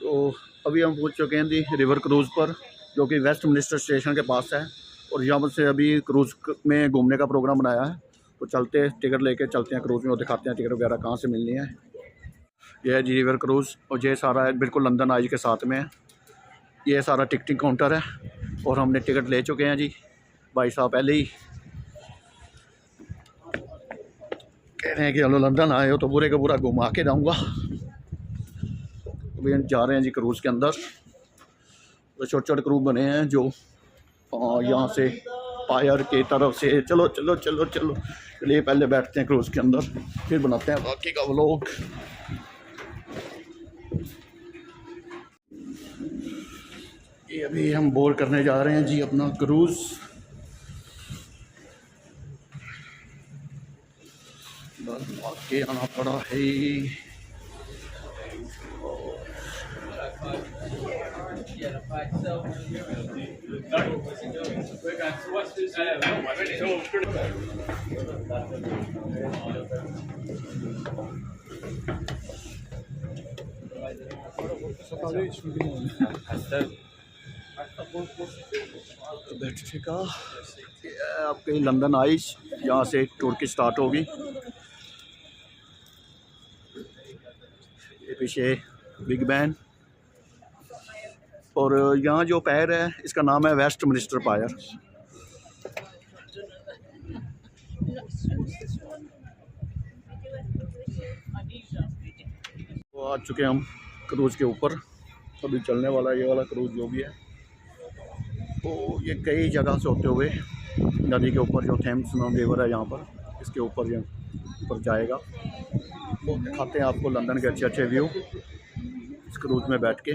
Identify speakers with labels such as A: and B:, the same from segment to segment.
A: तो अभी हम पहुंच चुके हैं दी रिवर क्रूज़ पर, जो कि वेस्ट मिनिस्टर स्टेशन के पास है। और यहाँ से अभी क्रूज़ में घूमने का प्रोग्राम बनाया है, तो चलते हैं, टिकट लेके चलते हैं क्रूज़ में और दिखाते हैं टिकट वगैरह कहाँ से मिलनी है। यह है जी रिवर क्रूज़, और ये सारा है बिल्कुल लंदन आई के साथ में है। ये सारा टिकटिंग काउंटर है और हमने टिकट ले चुके हैं जी। भाई साहब पहले ही कह रहे हैं कि चलो लंदन आए हो तो पूरे का पूरा घुमा के जाऊँगा। अभी हम जा रहे हैं जी क्रूज़ के अंदर। तो छोटे छोटे क्रूज़ बने हैं जो यहाँ से पायर की तरफ से। चलो चलो चलो चलो चलिए पहले बैठते हैं क्रूज़ के अंदर, फिर बनाते हैं बाकी का व्लॉग। ये अभी हम बोर्ड करने जा रहे हैं जी अपना क्रूज़। बस आगे आना पड़ा है। बैठने का आपके लंदन आइस, यहाँ से टूर की स्टार्ट होगी। ये पीछे बिग बैन, और यहाँ जो पायर है इसका नाम है वेस्ट मिनिस्टर पायर। तो आ चुके हम क्रूज़ के ऊपर, अभी चलने वाला ये वाला क्रूज़ जो भी है। तो ये कई जगह से होते हुए नदी के ऊपर जो थेम्स रिवर है यहाँ पर, इसके ऊपर ये ऊपर जाएगा। तो दिखाते हैं आपको लंदन के अच्छे अच्छे व्यू इस क्रूज़ में बैठ के।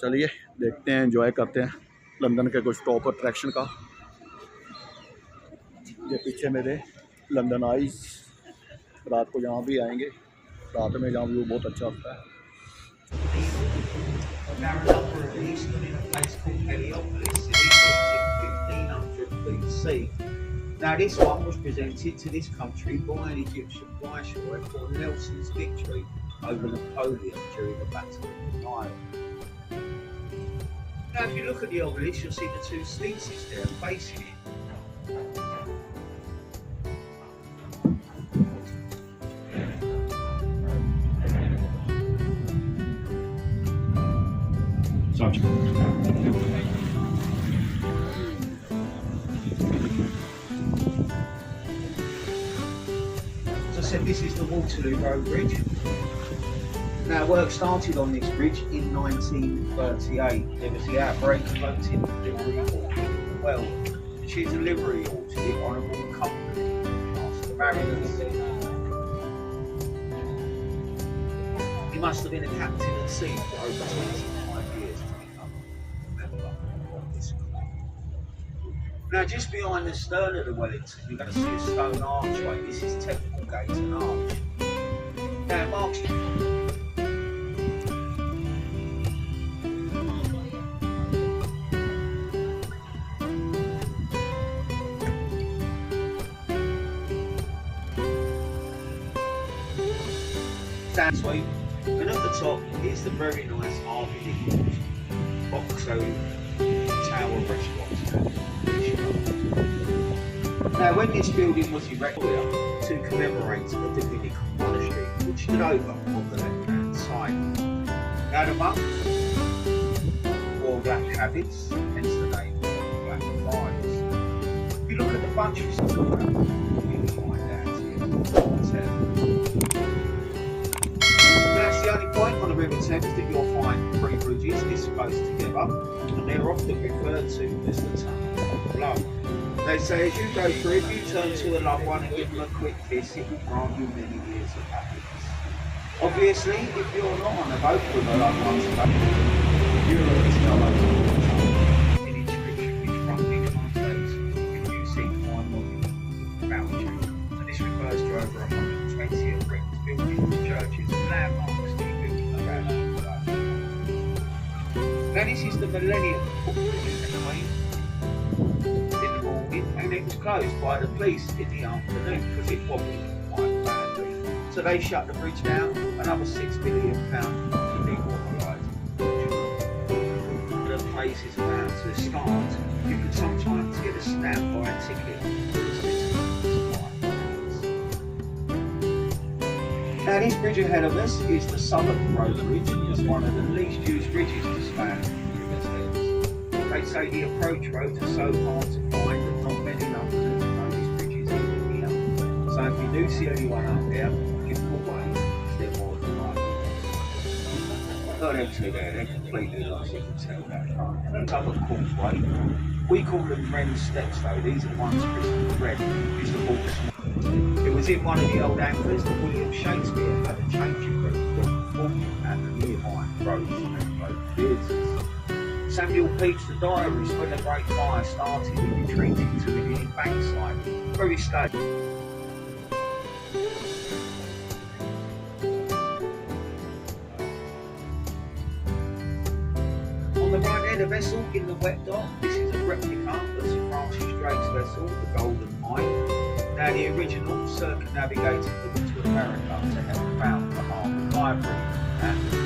A: चलिए देखते हैं, एंजॉय करते हैं लंदन के कुछ टॉप अट्रैक्शन का। ये पीछे मेरे लंदन आइस, रात को यहाँ भी आएंगे, रात में जहाँ व्यू बहुत अच्छा होता है।
B: Now this one was presented to this country by an Egyptian viceroy for Nelson's victory over Napoleon during the Battle of the Nile. Now if you look at the obelisk, you'll see the two sphinxes there facing it. As I said, this is the Waterloo Road Bridge. Now work started on this bridge in 1938. There was the outbreak of anti-delivery orchid. Well, to choose a livery orchid, the Honourable Company asked the mariners. He must have been a captain at sea for over 25 years to become a member of this club. Now just behind the stern of the Wellington, you're going to see a stone archway. This is Temple Gate and Arch. Now it marks stand sweep, and at the top is the very nice Harvey Nichols Oxo Tower restaurant. Now when this building was erected to commemorate the Dominican monastery, which stood over on the left hand side. Now the monks wore black habits, hence the name Black Friars. If you look at the bunch of stuff, you'll find out here. That's the only point on the River Thames that you'll find three bridges this close together, and they're often referred to as the Tunnel of Love. They say as you go through, if you turn to a loved one and give them a quick kiss, it will grant you many years of happiness. Obviously, if you're not on a boat with a loved one, you're an inscription which roughly translates, if you seek my lodging, found you. And this refers to over 120 of Britain's buildings, churches, and landmarks to be built around the globe. Now this is the Millennium Bridge, in the morning, and it was closed by the police in the afternoon because it wobbled quite badly. So they shut the bridge down, another £6 million to dewaterise. The place is about to start. You could sometimes get a standby ticket. Now this bridge ahead of us is the Southwark Road Bridge. It's one of the least used bridges to span River Thames. They say the approach roads are so hard to find that not many Londoners know these bridges even here. So if you do see anyone out there, give them a wave. They're more than likely. Got them two there, they're completely lost, you can tell that. Southwark Causeway. We call them Wren steps though, these are the ones crystal red. It's the water. It was in one of the old anchors that William Shakespeare had a changing room from walking at the nearby roads and road theatres. Samuel Pepys, the diarist, when the Great Fire started, he retreated to the Union Bankside, where he stayed. On the right there, the vessel in the wet dock. This is a replica of Sir Francis Drake's vessel, the Golden Hind. Now the original circumnavigated the route to America to help found the Harvard Library and the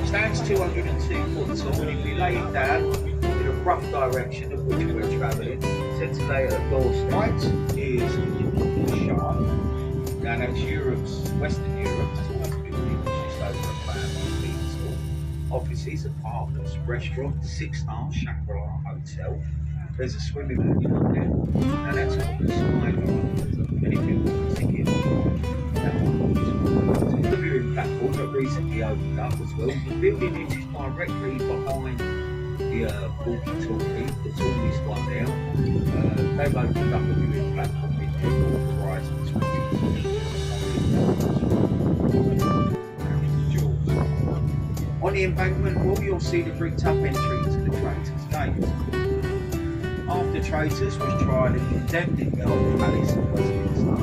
B: stands 202 foot tall and if we lay it down in a rough direction of which we're travelling, said to lay at a door's right is Shire. Now that's Europe's, Western Europe's tallest building, just over 1,000 feet tall. Offices, apartments, restaurant, 6-star Shangri-La Hotel. There's a swimming pool up there, and that's called the Skyline. And if you want a ticket, the viewing platform that recently opened up as well. The building is just directly behind the walkie-talkie, the tallest one there. They've opened up a viewing platform in the Horizon 2020. On the embankment wall, you'll see the bricked-up entry to the Traitors' Gate. After Traitors was tried and condemned in the Old Palace of Westminster,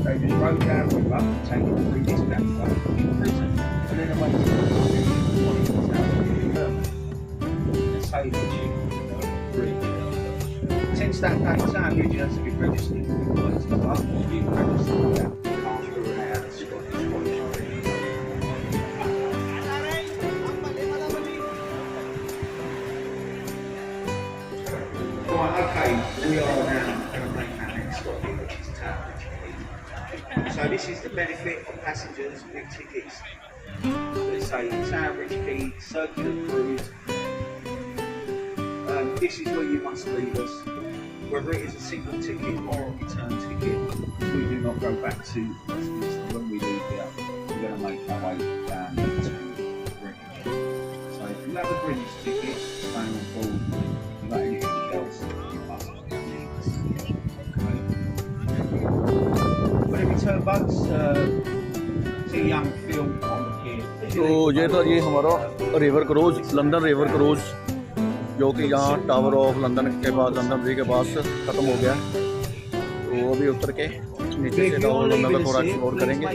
B: they just rode down the river, taking the British back in prison, and then away to the bridge. Since that day, Tower Bridge has been registered with the Knights Club, being registered with that. Right, okay, we are now going to make our next stop here, which is Tower Bridge. So this is the benefit of passengers with tickets. Let's say Tower Bridge Quay, circular cruise. This is where you must leave us. Whether it is a single ticket or a return ticket, we do not go back to Westminster when we leave here. We're going to make our way down to Greenwich. So if you have a Greenwich ticket, stay on board. If you have anything else, you must leave us. When we return boats, see young Phil on the pier.
A: तो ये था ये हमारा river cruise, London river cruise, जो कि यहाँ tower of London के पास, London bridge के पास ख़त्म हो गया। तो वो भी उतर के नीचे से टावर ऑफ लंदन को थोड़ा एक्सप्लोर करेंगे।